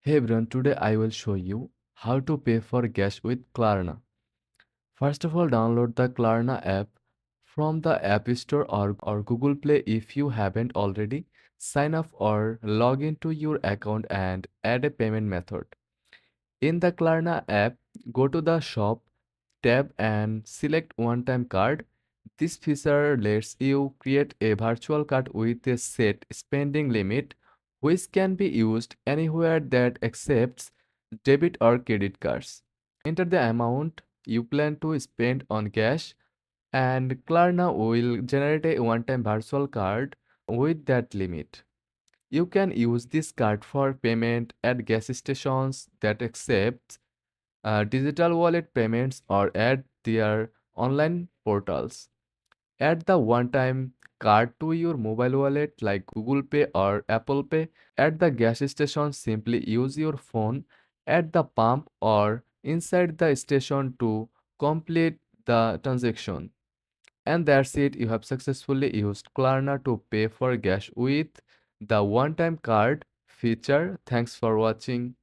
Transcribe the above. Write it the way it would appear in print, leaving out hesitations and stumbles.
Hey everyone, today I will show you how to pay for gas with Klarna. First of all, download the Klarna app from the App Store or Google Play if you haven't already. Sign up or log into your account and add a payment method. In the Klarna app, go to the Shop tab and select one-time card. This feature lets you create a virtual card with a set spending limit, which can be used anywhere that accepts debit or credit cards. Enter the amount you plan to spend on cash, and Klarna will generate a one-time virtual card with that limit. You can use this card for payment at gas stations that accept digital wallet payments or at their online portals. Add the one-time card to your mobile wallet like Google Pay or Apple Pay. At the gas station, simply use your phone at the pump or inside the station to complete the transaction. And that's it, you have successfully used Klarna to pay for gas with the one-time card feature. Thanks for watching.